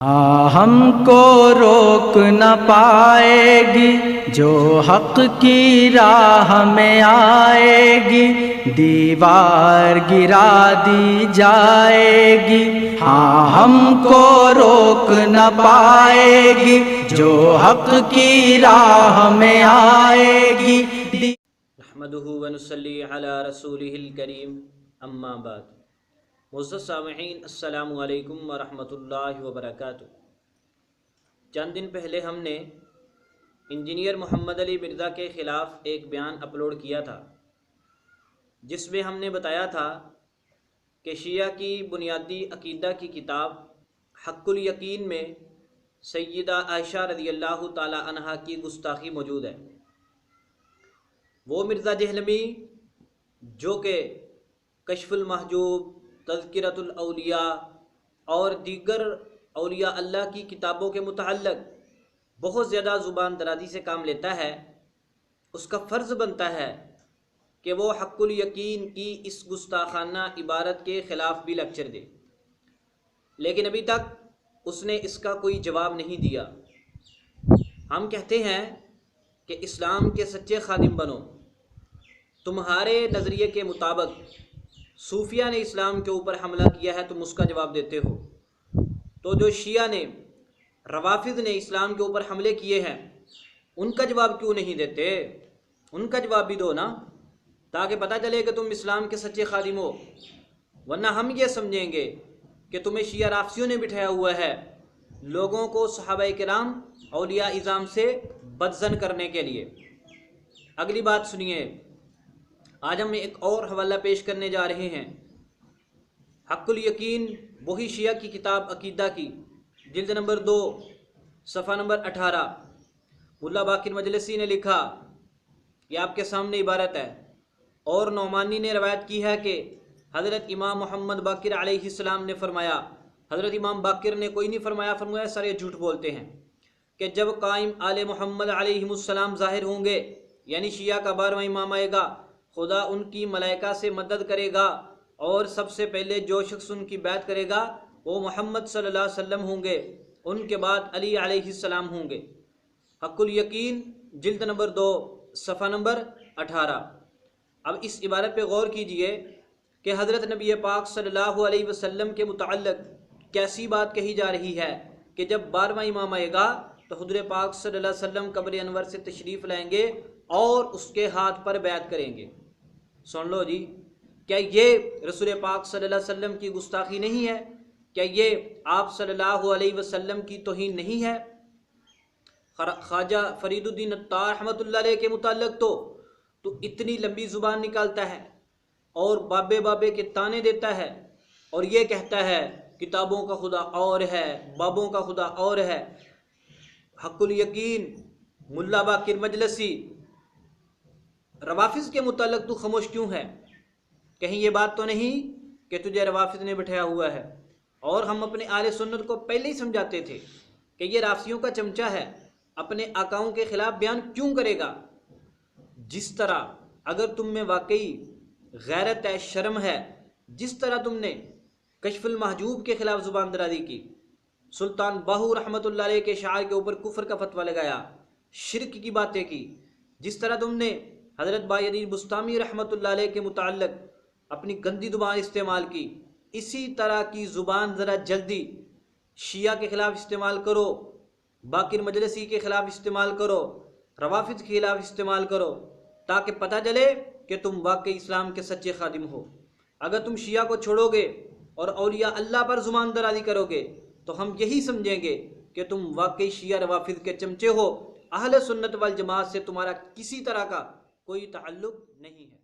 ہم کو روک نہ پائے گی جو حق کی راہ میں آئے گی، دیوار گرا دی جائے گی۔ ہم کو روک نہ پائے گی جو حق کی راہ میں آئے گی۔ نحمدہ ونصلی علی رسولہ الکریم، اما بعد۔ معزز سامعین، السلام علیکم ورحمۃ اللہ وبرکاتہ۔ چند دن پہلے ہم نے انجینئر محمد علی مرزا کے خلاف ایک بیان اپلوڈ کیا تھا، جس میں ہم نے بتایا تھا کہ شیعہ کی بنیادی عقیدہ کی کتاب حق الیقین میں سیدہ عائشہ رضی اللہ تعالی عنہا کی گستاخی موجود ہے۔ وہ مرزا دہلوی جو کہ کشف المحجوب، تذکرۃ الاولیاء اور دیگر اولیاء اللہ کی کتابوں کے متعلق بہت زیادہ زبان درازی سے کام لیتا ہے، اس کا فرض بنتا ہے کہ وہ حق الیقین کی اس گستاخانہ عبارت کے خلاف بھی لیکچر دے، لیکن ابھی تک اس نے اس کا کوئی جواب نہیں دیا۔ ہم کہتے ہیں کہ اسلام کے سچے خادم بنو، تمہارے نظریے کے مطابق صوفیہ نے اسلام کے اوپر حملہ کیا ہے، تم اس کا جواب دیتے ہو، تو جو شیعہ نے، روافض نے اسلام کے اوپر حملے کیے ہیں ان کا جواب کیوں نہیں دیتے؟ ان کا جواب بھی دو نا، تاکہ پتہ چلے کہ تم اسلام کے سچے خادم ہو، ورنہ ہم یہ سمجھیں گے کہ تمہیں شیعہ رافضیوں نے بٹھایا ہوا ہے لوگوں کو صحابہ کرام اولیاء اعظام سے بدظن کرنے کے لیے۔ اگلی بات سنیے، آج ہم ایک اور حوالہ پیش کرنے جا رہے ہیں، حق الیقین، وہی شیعہ کی کتاب عقیدہ کی، جلد نمبر 2، صفحہ نمبر 18۔ ملا باقر مجلسی نے لکھا، یہ آپ کے سامنے عبارت ہے، اور نعمانی نے روایت کی ہے کہ حضرت امام محمد باقر علیہ السلام نے فرمایا، حضرت امام باقر نے کوئی نہیں فرمایا، فرمایا سارے جھوٹ بولتے ہیں، کہ جب قائم آل محمد علیہ السلام ظاہر ہوں گے، یعنی شیعہ کا 12واں امام آئے گا، خدا ان کی ملائکہ سے مدد کرے گا، اور سب سے پہلے جو شخص ان کی بیعت کرے گا وہ محمد صلی اللہ علیہ وسلم ہوں گے، ان کے بعد علی علیہ السلام ہوں گے۔ حق الیقین، جلد نمبر 2، صفحہ نمبر 18۔ اب اس عبارت پہ غور کیجئے کہ حضرت نبی پاک صلی اللہ علیہ وسلم کے متعلق کیسی بات کہی جا رہی ہے کہ جب 12واں امام آئے گا تو حضور پاک صلی اللہ علیہ وسلم قبر انور سے تشریف لائیں گے اور اس کے ہاتھ پر بیعت کریں گے۔ سن لو جی، کیا یہ رسول پاک صلی اللہ علیہ وسلم کی گستاخی نہیں ہے؟ کیا یہ آپ صلی اللہ علیہ وسلم کی توہین نہیں ہے؟ خواجہ فرید الدین عطار رحمۃ اللہ علیہ کے متعلق تو اتنی لمبی زبان نکالتا ہے اور بابے بابے کے تانے دیتا ہے، اور یہ کہتا ہے کتابوں کا خدا اور ہے، بابوں کا خدا اور ہے۔ حق الیقین، ملا باقر مجلسی، روافض کے متعلق تو خاموش کیوں ہے؟ کہیں یہ بات تو نہیں کہ تجھے روافض نے بٹھایا ہوا ہے؟ اور ہم اپنے اہل سنت کو پہلے ہی سمجھاتے تھے کہ یہ رافضیوں کا چمچہ ہے، اپنے آقاؤں کے خلاف بیان کیوں کرے گا؟ جس طرح اگر تم میں واقعی غیرت ہے، شرم ہے، جس طرح تم نے کشف المحجوب کے خلاف زبان درازی کی، سلطان باہو رحمۃ اللہ علیہ کے شعار کے اوپر کفر کا فتویٰ لگایا، شرک کی باتیں کی، جس طرح تم نے حضرت بایزید بسطامی رحمۃ اللہ علیہ کے متعلق اپنی گندی زبان استعمال کی، اسی طرح کی زبان ذرا جلدی شیعہ کے خلاف استعمال کرو، باقر مجلسی کے خلاف استعمال کرو، روافض کے خلاف استعمال کرو، تاکہ پتہ چلے کہ تم واقعی اسلام کے سچے خادم ہو۔ اگر تم شیعہ کو چھوڑو گے اور اولیاء اللہ پر زبان درازی کرو گے تو ہم یہی سمجھیں گے کہ تم واقعی شیعہ روافض کے چمچے ہو، اہل سنت والجماعت سے تمہارا کسی طرح کا کوئی تعلق نہیں ہے۔